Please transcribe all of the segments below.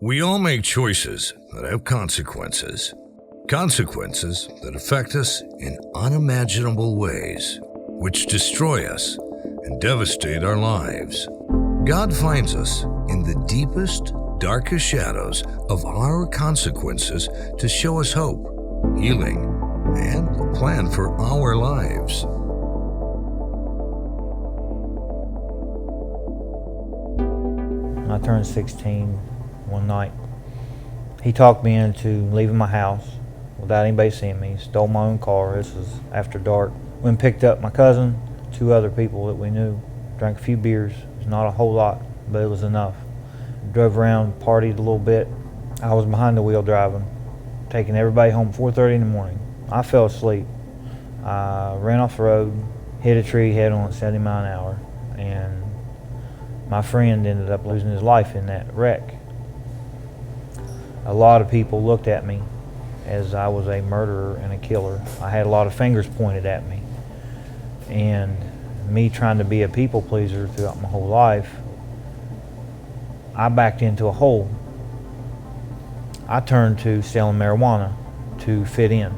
We all make choices that have consequences. Consequences that affect us in unimaginable ways, which destroy us and devastate our lives. God finds us in the deepest, darkest shadows of our consequences to show us hope, healing, and a plan for our lives. When I turned 16 one night, he talked me into leaving my house without anybody seeing me. Stole my own car. This was after dark. Went and picked up my cousin, two other people that we knew. Drank a few beers. It was not a whole lot, but it was enough. Drove around, partied a little bit. I was behind the wheel driving, taking everybody home at 4:30 in the morning. I fell asleep. I ran off the road, hit a tree head on at 70 miles an hour, and my friend ended up losing his life in that wreck. A lot of people looked at me as I was a murderer and a killer. I had a lot of fingers pointed at me. And me trying to be a people pleaser throughout my whole life, I backed into a hole. I turned to selling marijuana to fit in.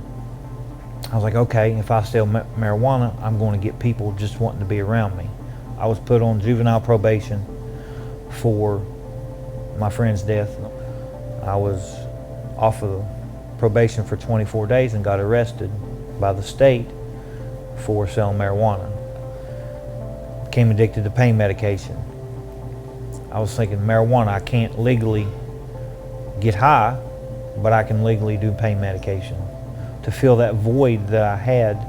I was like, okay, if I sell marijuana, I'm going to get people just wanting to be around me. I was put on juvenile probation for my friend's death. I was off of probation for 24 days and got arrested by the state for selling marijuana. Became addicted to pain medication. I was thinking, marijuana, I can't legally get high, but I can legally do pain medication to fill that void that I had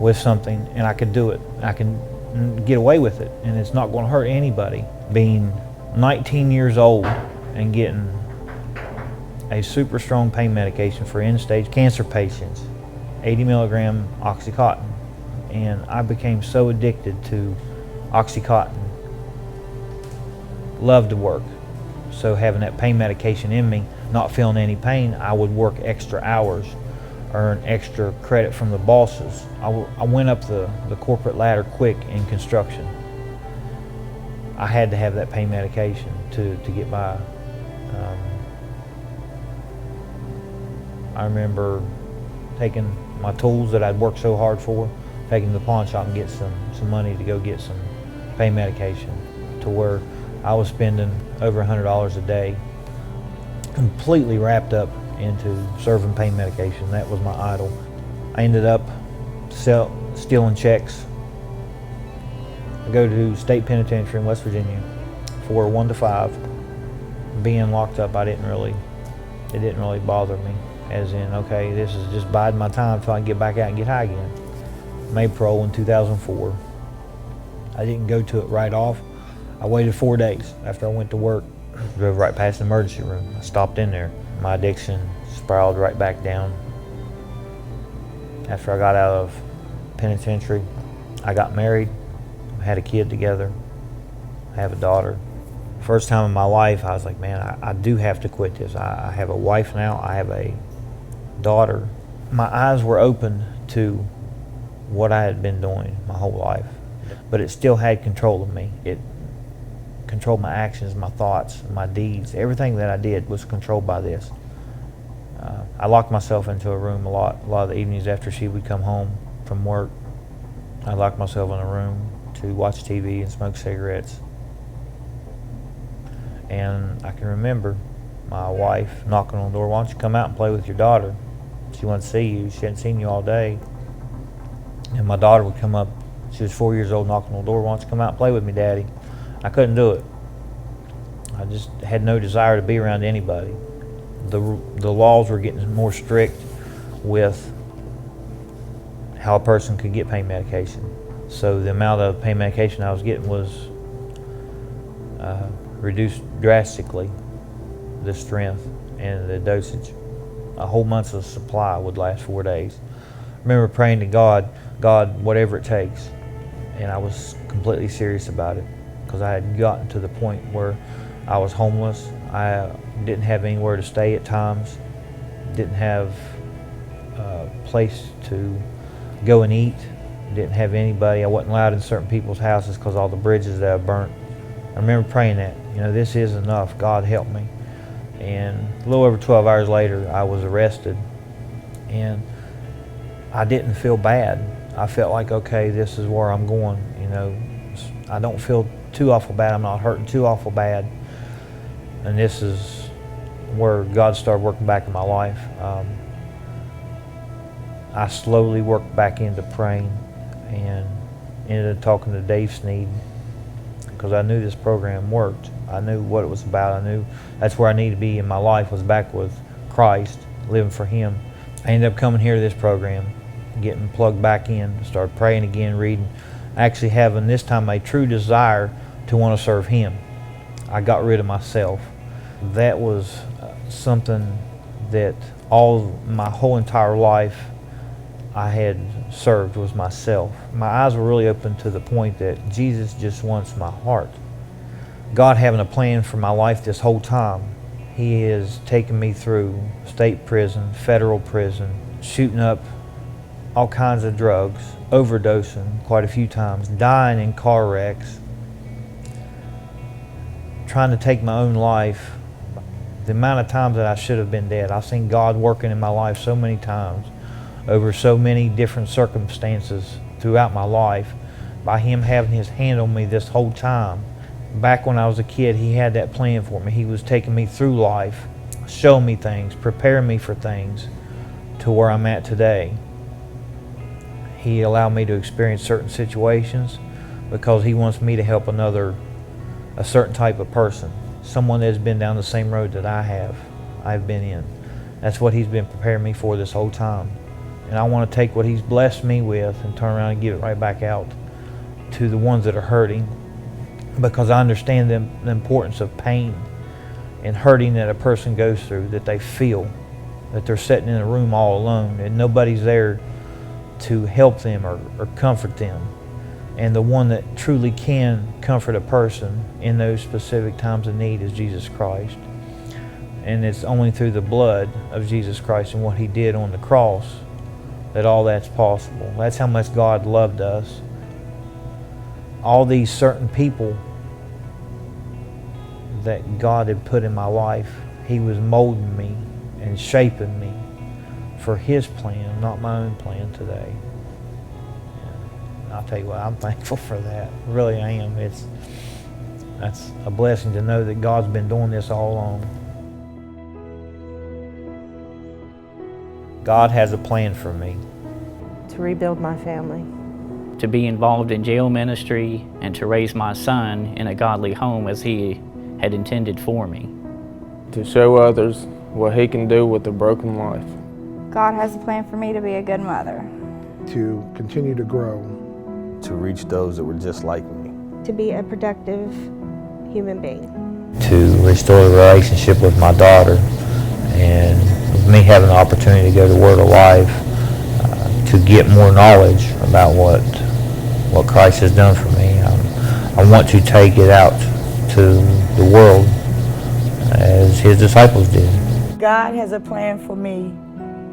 with something, and I could do it. I can get away with it, and it's not going to hurt anybody. Being 19 years old and getting a super strong pain medication for end-stage cancer patients, 80 milligram Oxycontin, and I became so addicted to Oxycontin. Loved to work, so having that pain medication in me, not feeling any pain, I would work extra hours, earn extra credit from the bosses. I went up the corporate ladder quick in construction. I had to have that pain medication to get by. I remember taking my tools that I'd worked so hard for, taking to the pawn shop and get some money to go get some pain medication, to where I was spending over $100 a day, completely wrapped up into serving pain medication. That was my idol. I ended up stealing checks. I go to state penitentiary in West Virginia for 1 to 5. Being locked up, it didn't really bother me. As in, okay, this is just biding my time until I can get back out and get high again. Made parole in 2004. I didn't go to it right off. I waited 4 days after I went to work. Drove right past the emergency room. I stopped in there. My addiction spiraled right back down. After I got out of penitentiary, I got married, had a kid together. I have a daughter. First time in my life, I was like, man, I do have to quit this. I have a wife now. I have a daughter. My eyes were open to what I had been doing my whole life, but it still had control of me. It controlled my actions, my thoughts, my deeds. Everything that I did was controlled by this. I locked myself into a room a lot of the evenings after she would come home from work. I locked myself in a room to watch TV and smoke cigarettes. And I can remember my wife knocking on the door, why don't you come out and play with your daughter? She wanted to see you. She hadn't seen you all day. And my daughter would come up, she was 4 years old, knocking on the door, why don't you come out and play with me, Daddy? I couldn't do it. I just had no desire to be around anybody. The laws were getting more strict with how a person could get pain medication. So the amount of pain medication I was getting was reduced drastically, the strength and the dosage. A whole month's of supply would last 4 days. I remember praying to God, whatever it takes. And I was completely serious about it, because I had gotten to the point where I was homeless. I didn't have anywhere to stay at times, didn't have a place to go and eat, didn't have anybody. I wasn't allowed in certain people's houses because all the bridges that I burnt. I remember praying that, this is enough, God help me. And a little over 12 hours later, I was arrested. And I didn't feel bad. I felt like, okay, this is where I'm going. You know, I don't feel too awful bad. I'm not hurting too awful bad. And this is where God started working back in my life. I slowly worked back into praying and ended up talking to Dave Sneed because I knew this program worked. I knew what it was about. I knew that's where I needed to be in my life, was back with Christ, living for Him. I ended up coming here to this program, getting plugged back in, started praying again, reading, actually having this time a true desire to want to serve Him. I got rid of myself. That was something that my whole entire life I had served was myself. My eyes were really open to the point that Jesus just wants my heart. God having a plan for my life this whole time. He has taken me through state prison, federal prison, shooting up all kinds of drugs, overdosing quite a few times, dying in car wrecks, trying to take my own life. The amount of times that I should have been dead. I've seen God working in my life so many times, over so many different circumstances throughout my life, by Him having His hand on me this whole time. Back when I was a kid, He had that plan for me. He was taking me through life, showing me things, preparing me for things to where I'm at today. He allowed me to experience certain situations because He wants me to help a certain type of person, someone that's been down the same road that I've been in. That's what He's been preparing me for this whole time. And I want to take what He's blessed me with and turn around and give it right back out to the ones that are hurting, because I understand the importance of pain and hurting that a person goes through, that they feel, that they're sitting in a room all alone and nobody's there to help them or comfort them. And the one that truly can comfort a person in those specific times of need is Jesus Christ. And it's only through the blood of Jesus Christ and what He did on the cross that all that's possible. That's how much God loved us. All these certain people that God had put in my life, He was molding me and shaping me for His plan, not my own plan today. And I'll tell you what, I'm thankful for that. Really I am. That's a blessing to know that God's been doing this all along. God has a plan for me. To rebuild my family. To be involved in jail ministry and to raise my son in a godly home as He had intended for me. To show others what He can do with a broken life. God has a plan for me to be a good mother. To continue to grow. To reach those that were just like me. To be a productive human being. To restore the relationship with my daughter, and with me having the opportunity to go to Word of Life, to get more knowledge about what Christ has done for me. I want to take it out to the world as His disciples did. God has a plan for me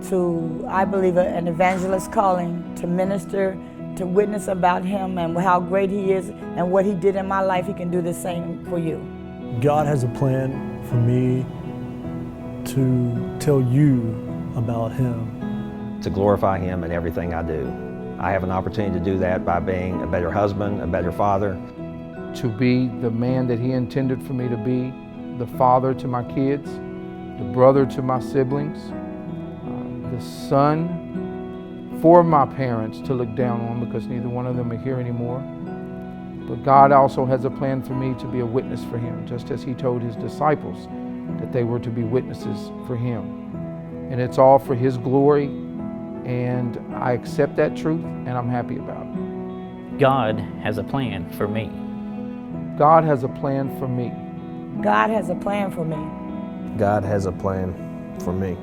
to, I believe, an evangelist calling, to minister, to witness about Him and how great He is and what He did in my life. He can do the same for you. God has a plan for me to tell you about Him. To glorify Him in everything I do. I have an opportunity to do that by being a better husband, a better father. To be the man that He intended for me to be, the father to my kids, the brother to my siblings, the son for my parents to look down on because neither one of them are here anymore. But God also has a plan for me to be a witness for Him, just as He told His disciples that they were to be witnesses for Him. And it's all for His glory, and I accept that truth, and I'm happy about it. God has a plan for me. God has a plan for me. God has a plan for me. God has a plan for me.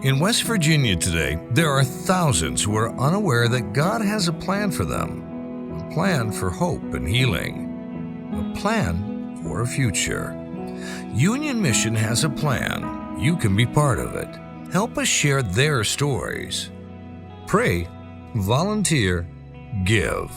In West Virginia today, there are thousands who are unaware that God has a plan for them, a plan for hope and healing, a plan for a future. Union Mission has a plan. You can be part of it. Help us share their stories. Pray, volunteer, give.